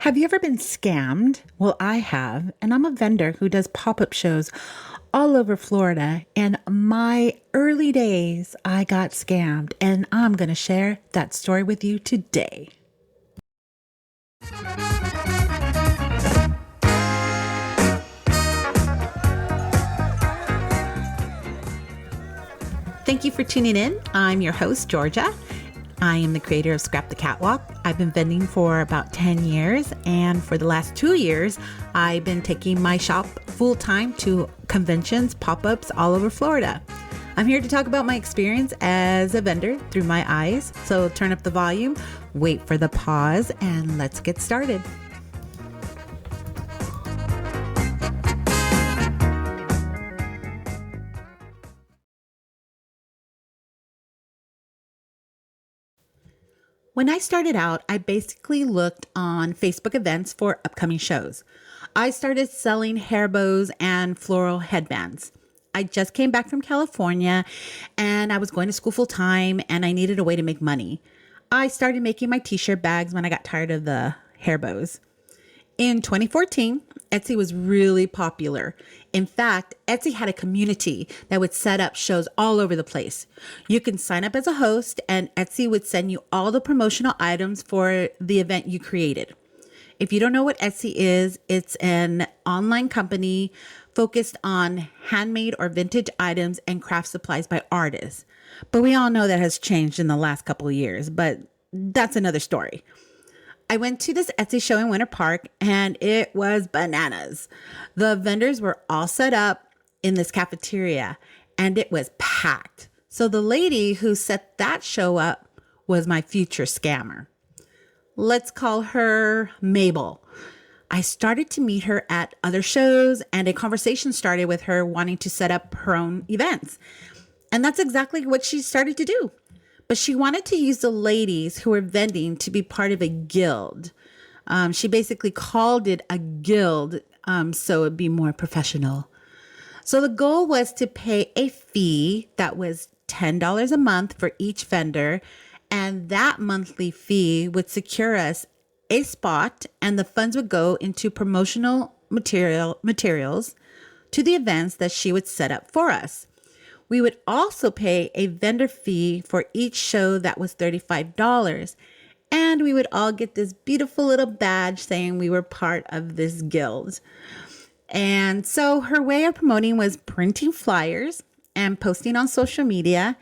Have you ever been scammed? Well, I have, and I'm a vendor who does pop up shows all over Florida. In my early days, I got scammed, and I'm going to share that story with you today. Thank you for tuning in. I'm your host, Georgia. I am the creator of Scrap the Catwalk. I've been vending for about 10 years, and for the last 2 years, I've been taking my shop full time to conventions, pop ups all over Florida. I'm here to talk about my experience as a vendor through my eyes. So turn up the volume, wait for the pause, and let's get started. When I started out, I basically looked on Facebook events for upcoming shows. I started selling hair bows and floral headbands. I just came back from California and I was going to school full time and I needed a way to make money. I started making my t-shirt bags when I got tired of the hair bows. In 2014, Etsy was really popular. In fact, Etsy had a community that would set up shows all over the place. You can sign up as a host, and Etsy would send you all the promotional items for the event you created. If you don't know what Etsy is, it's an online company focused on handmade or vintage items and craft supplies by artists. But we all know that has changed in the last couple of years, but that's another story. I went to this Etsy show in Winter Park and it was bananas. The vendors were all set up in this cafeteria and it was packed. So the lady who set that show up was my future scammer. Let's call her Mabel. I started to meet her at other shows and a conversation started with her wanting to set up her own events. And that's exactly what she started to do. But she wanted to use the ladies who were vending to be part of a guild. She basically called it a guild, so it'd be more professional. So the goal was to pay a fee that was $10 a month for each vendor. And that monthly fee would secure us a spot and the funds would go into promotional materials to the events that she would set up for us. We would also pay a vendor fee for each show that was $35. And we would all get this beautiful little badge saying we were part of this guild. And so her way of promoting was printing flyers and posting on social media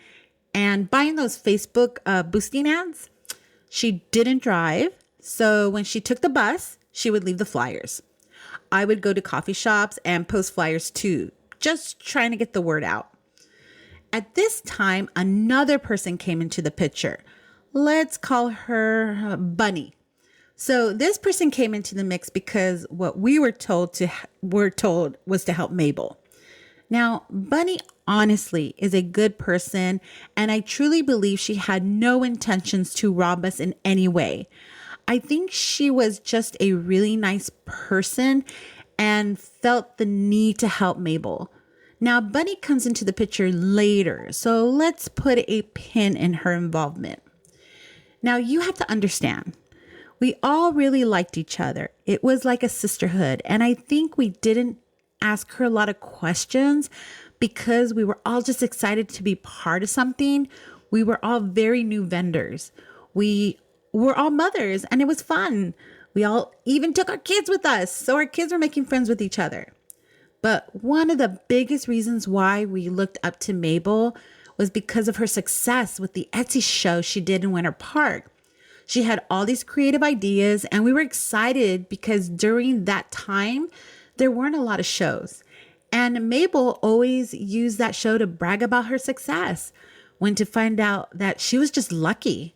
and buying those Facebook boosting ads. She didn't drive. So when she took the bus, she would leave the flyers. I would go to coffee shops and post flyers too, just trying to get the word out. At this time, another person came into the picture. Let's call her Bunny. So this person came into the mix because what we were told was to help Mabel. Now, Bunny honestly is a good person, and I truly believe she had no intentions to rob us in any way. I think she was just a really nice person and felt the need to help Mabel. Now, Bunny comes into the picture later, so let's put a pin in her involvement. Now, you have to understand, we all really liked each other. It was like a sisterhood, and I think we didn't ask her a lot of questions because we were all just excited to be part of something. We were all very new vendors. We were all mothers, and it was fun. We all even took our kids with us, so our kids were making friends with each other. But one of the biggest reasons why we looked up to Mabel was because of her success with the Etsy show she did in Winter Park. She had all these creative ideas and we were excited because during that time, there weren't a lot of shows. And Mabel always used that show to brag about her success, when to find out that she was just lucky.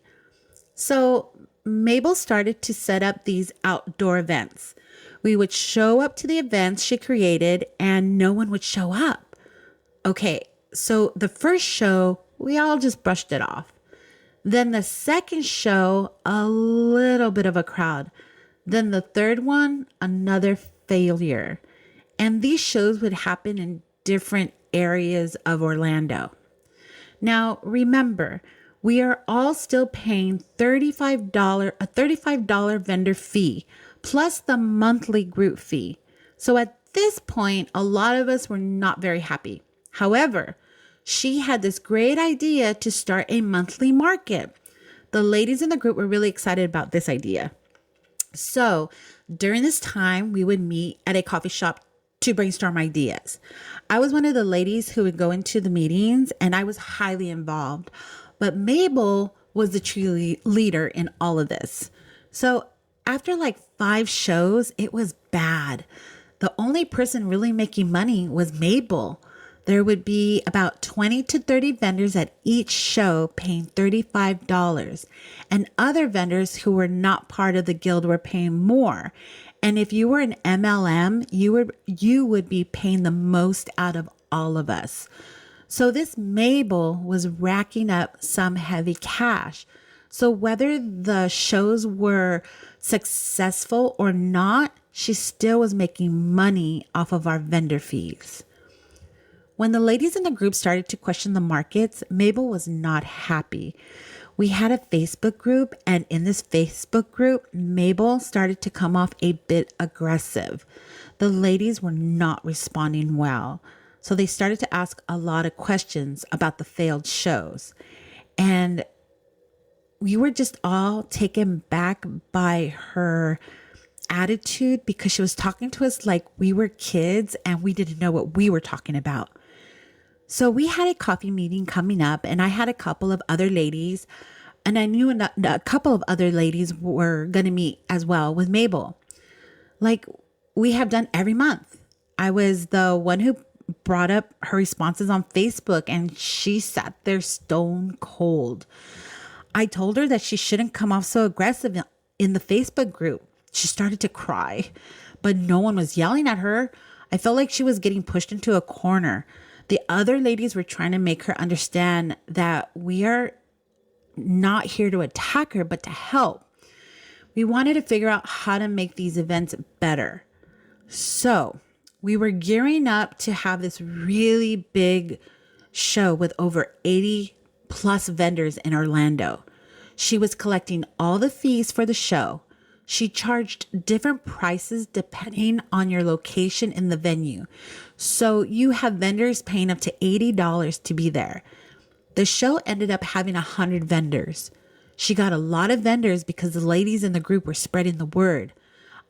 So Mabel started to set up these outdoor events. We would show up to the events she created and no one would show up. Okay, so the first show, we all just brushed it off. Then the second show, a little bit of a crowd. Then the third one, another failure. And these shows would happen in different areas of Orlando. Now, remember, we are all still paying a $35 vendor fee plus the monthly group fee. So at this point, a lot of us were not very happy. However, she had this great idea to start a monthly market. The ladies in the group were really excited about this idea. So during this time, we would meet at a coffee shop to brainstorm ideas. I was one of the ladies who would go into the meetings and I was highly involved, but Mabel was the true leader in all of this. So after like 5 shows, it was bad. The only person really making money was Mabel. There would be about 20 to 30 vendors at each show paying $35, and other vendors who were not part of the guild were paying more. And if you were an MLM, you would be paying the most out of all of us. So this Mabel was racking up some heavy cash. So whether the shows were successful or not, she still was making money off of our vendor fees. When the ladies in the group started to question the markets, Mabel was not happy. We had a Facebook group, and in this Facebook group, Mabel started to come off a bit aggressive. The ladies were not responding well, so they started to ask a lot of questions about the failed shows. And we were just all taken back by her attitude because she was talking to us like we were kids and we didn't know what we were talking about. So we had a coffee meeting coming up, and I had a couple of other ladies, and I knew a couple of other ladies were going to meet as well with Mabel, like we have done every month. I was the one who brought up her responses on Facebook, and she sat there stone cold. I told her that she shouldn't come off so aggressive in the Facebook group. She started to cry, but no one was yelling at her. I felt like she was getting pushed into a corner. The other ladies were trying to make her understand that we are not here to attack her, but to help. We wanted to figure out how to make these events better. So we were gearing up to have this really big show with over 80 plus vendors in Orlando. She was collecting all the fees for the show. She charged different prices depending on your location in the venue. So you have vendors paying up to $80 to be there. The show ended up having 100 vendors. She got a lot of vendors because the ladies in the group were spreading the word.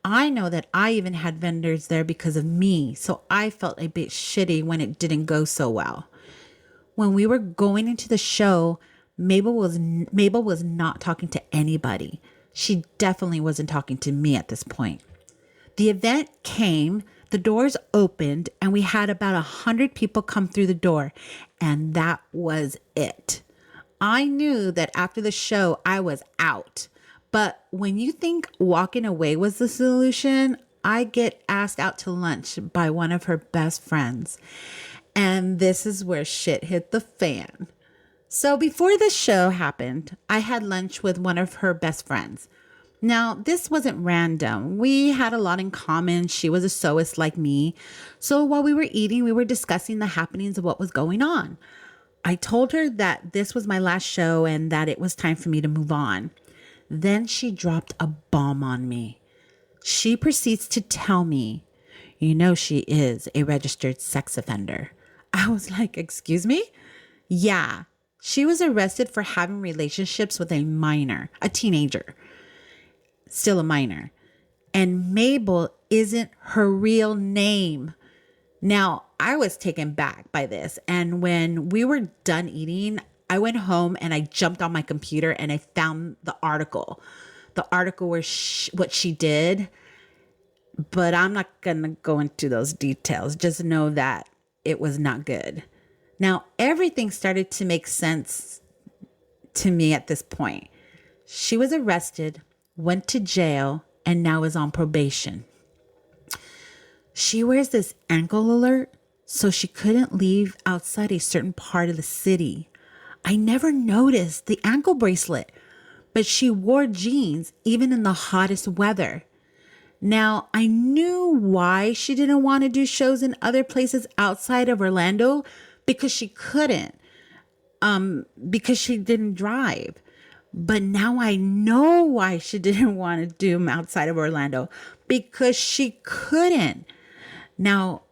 I know that I even had vendors there because of me, so I felt a bit shitty when it didn't go so well. When we were going into the show, Mabel was not talking to anybody. She definitely wasn't talking to me at this point. The event came, the doors opened, and we had about 100 people come through the door, and that was it. I knew that after the show, I was out. But when you think walking away was the solution, I get asked out to lunch by one of her best friends. And this is where shit hit the fan. So before the show happened, I had lunch with one of her best friends. Now, this wasn't random. We had a lot in common. She was a sewist like me. So while we were eating, we were discussing the happenings of what was going on. I told her that this was my last show and that it was time for me to move on. Then she dropped a bomb on me. She proceeds to tell me, you know, she is a registered sex offender. I was like, excuse me? Yeah, she was arrested for having relationships with a minor, a teenager, still a minor. And Mabel isn't her real name. Now, I was taken back by this. And when we were done eating, I went home and I jumped on my computer and I found the article where what she did. But I'm not going to go into those details. Just know that it was not good. Now, everything started to make sense to me at this point. She was arrested, went to jail, and now is on probation. She wears this ankle alert, so she couldn't leave outside a certain part of the city. I never noticed the ankle bracelet, but she wore jeans even in the hottest weather. Now, I knew why she didn't want to do shows in other places outside of Orlando because she couldn't, because she didn't drive. But now I know why she didn't want to do them outside of Orlando, because she couldn't. Now,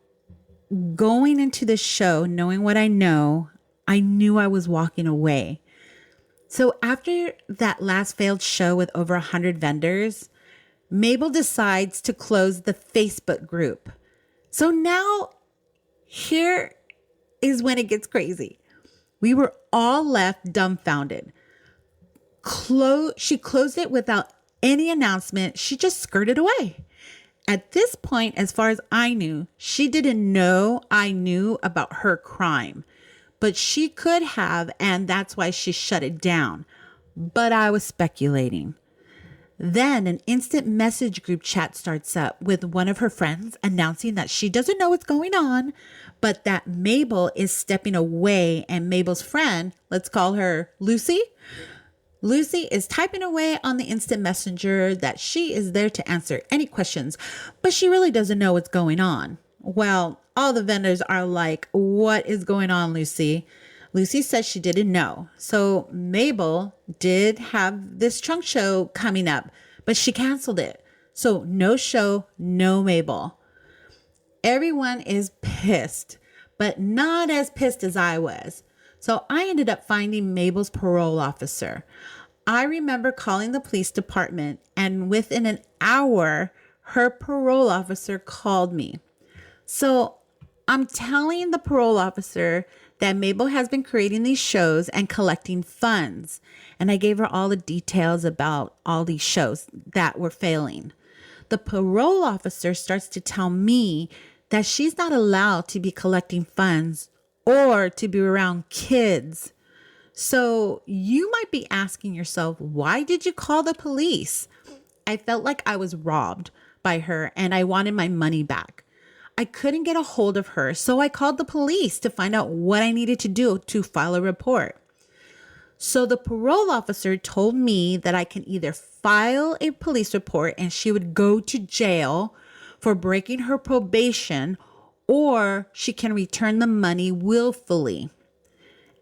going into the show, knowing what I know, I knew I was walking away. So after that last failed show with over 100 vendors, Mabel decides to close the Facebook group. So now here is when it gets crazy. We were all left dumbfounded. She closed it without any announcement. She just skirted away. At this point, as far as I knew, she didn't know I knew about her crime, but she could have, and that's why she shut it down. But I was speculating. Then an instant message group chat starts up with one of her friends announcing that she doesn't know what's going on, but that Mabel is stepping away, and Mabel's friend, let's call her Lucy, is typing away on the instant messenger that she is there to answer any questions, but she really doesn't know what's going on. Well, all the vendors are like, "What is going on, Lucy?" Lucy said she didn't know. So Mabel did have this trunk show coming up, but she canceled it. So no show, no Mabel. Everyone is pissed, but not as pissed as I was. So I ended up finding Mabel's parole officer. I remember calling the police department, and within an hour, her parole officer called me. So I'm telling the parole officer that Mabel has been creating these shows and collecting funds. And I gave her all the details about all these shows that were failing. The parole officer starts to tell me that she's not allowed to be collecting funds or to be around kids. So you might be asking yourself, why did you call the police? I felt like I was robbed by her and I wanted my money back. I couldn't get a hold of her, so I called the police to find out what I needed to do to file a report. So the parole officer told me that I can either file a police report and she would go to jail for breaking her probation, or she can return the money willfully.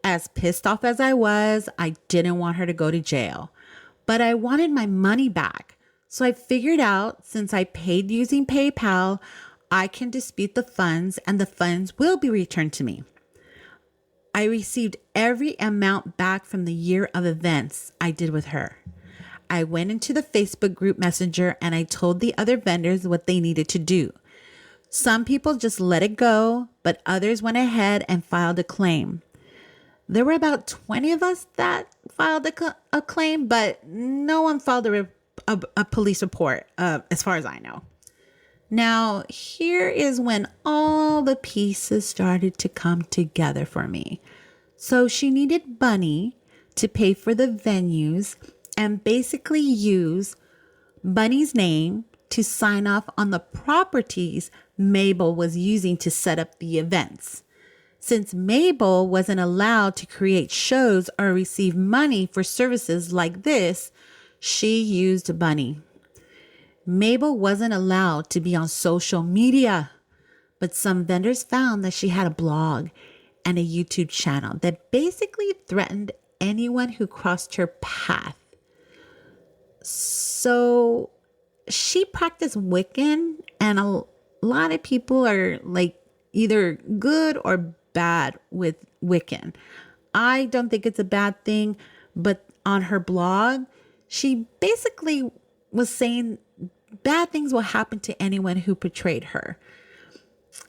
As pissed off as I was, I didn't want her to go to jail, but I wanted my money back. So I figured out, since I paid using PayPal, I can dispute the funds and the funds will be returned to me. I received every amount back from the year of events I did with her. I went into the Facebook group messenger and I told the other vendors what they needed to do. Some people just let it go, but others went ahead and filed a claim. There were about 20 of us that filed a claim, but no one filed a police report, as far as I know. Now, here is when all the pieces started to come together for me. So she needed Bunny to pay for the venues and basically use Bunny's name to sign off on the properties Mabel was using to set up the events. Since Mabel wasn't allowed to create shows or receive money for services like this, she used Bunny. Mabel wasn't allowed to be on social media, but some vendors found that she had a blog and a YouTube channel that basically threatened anyone who crossed her path. So she practiced Wiccan, and a lot of people are like either good or bad with Wiccan. I don't think it's a bad thing, but on her blog, she basically was saying bad things will happen to anyone who betrayed her.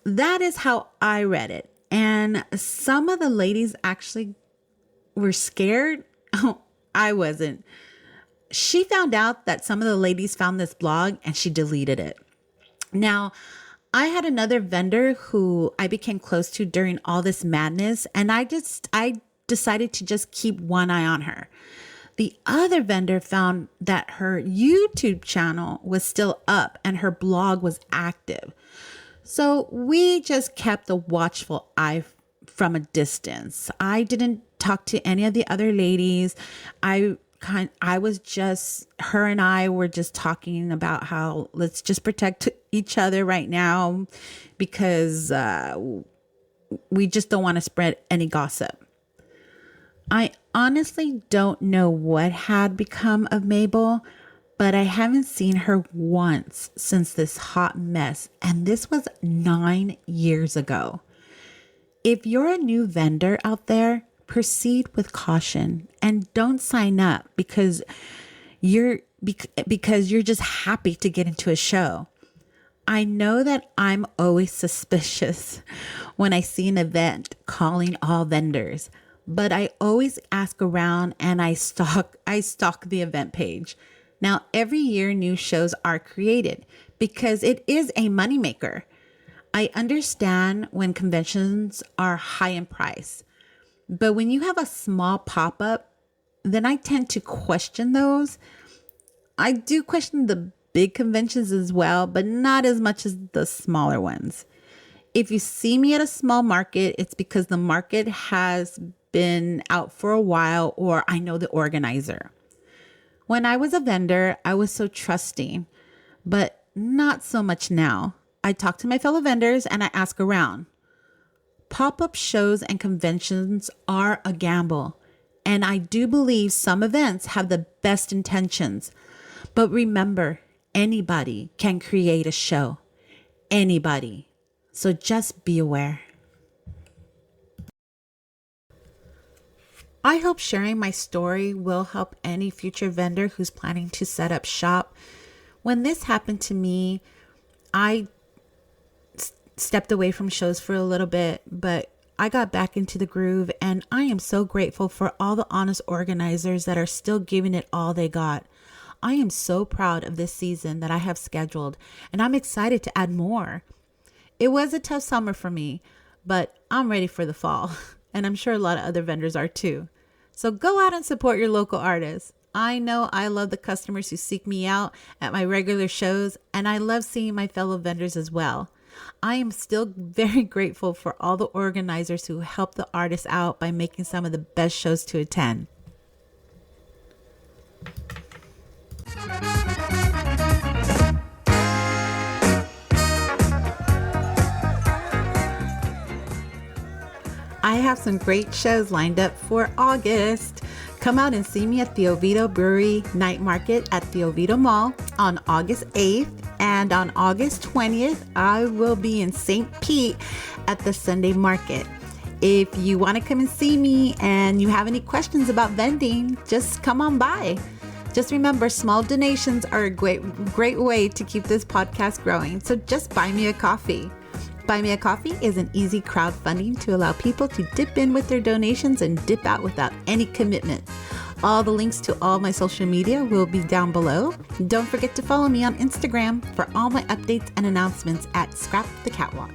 That is how I read it. And some of the ladies actually were scared. Oh, I wasn't. She found out that some of the ladies found this blog and she deleted it. Now, I had another vendor who I became close to during all this madness, and I decided to just keep one eye on her. The other vendor found that her YouTube channel was still up and her blog was active. So we just kept a watchful eye from a distance. I didn't talk to any of the other ladies. I was just, her and I were just talking about how let's just protect each other right now because we just don't want to spread any gossip. I honestly don't know what had become of Mabel, but I haven't seen her once since this hot mess, and this was 9 years ago. If you're a new vendor out there, proceed with caution and don't sign up because you're just happy to get into a show. I know that I'm always suspicious when I see an event calling all vendors, but I always ask around and I stalk the event page. Now, every year new shows are created because it is a moneymaker. I understand when conventions are high in price, but when you have a small pop-up, then I tend to question those. I do question the big conventions as well, but not as much as the smaller ones. If you see me at a small market, it's because the market has been out for a while or I know the organizer. When I was a vendor, I was so trusting, but not so much now. I talk to my fellow vendors and I ask around. Pop-up shows and conventions are a gamble, and I do believe some events have the best intentions. But remember, anybody can create a show. Anybody. So just be aware. I hope sharing my story will help any future vendor who's planning to set up shop. When this happened to me, I stepped away from shows for a little bit, but I got back into the groove, and I am so grateful for all the honest organizers that are still giving it all they got. I am so proud of this season that I have scheduled, and I'm excited to add more. It was a tough summer for me, but I'm ready for the fall, and I'm sure a lot of other vendors are too. So go out and support your local artists. I know I love the customers who seek me out at my regular shows, and I love seeing my fellow vendors as well. I am still very grateful for all the organizers who help the artists out by making some of the best shows to attend. I have some great shows lined up for August. Come out and see me at the Oviedo Brewery Night Market at the Oviedo Mall on August 8th. And on August 20th, I will be in St. Pete at the Sunday Market. If you want to come and see me and you have any questions about vending, just come on by. Just remember, small donations are a great way to keep this podcast growing. So just buy me a coffee. Buy Me a Coffee is an easy crowdfunding to allow people to dip in with their donations and dip out without any commitment. All the links to all my social media will be down below. Don't forget to follow me on Instagram for all my updates and announcements at Scrap the Catwalk.